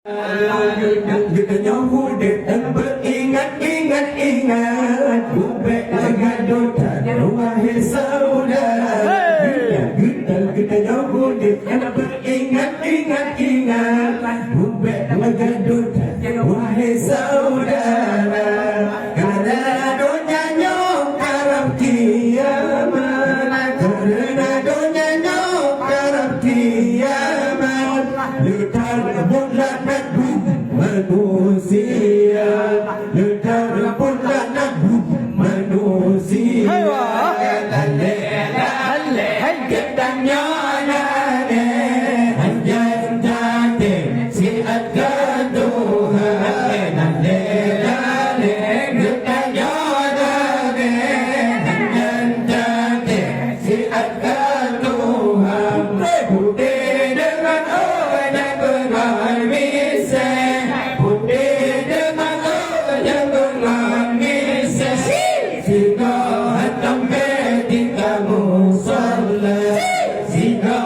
Kita muda dan beringat-ingat Kubek gaduh dan wahai saudara. Kita muda dan beringat-ingat Kubek gaduh dan wahai saudara. Karena dunia nyok karab kiamat, karena dunia nyok karab kiamat. Letar bulan manusia, letar bulan manusia. Ketanya nane hanya jate si akan Tuhan. Ketanya nane hanya jate si akan Tuhan. Putih dengan orang benar bisa, putih dengan orang benar bisa. Sehingga hatam ketika musalla, sehingga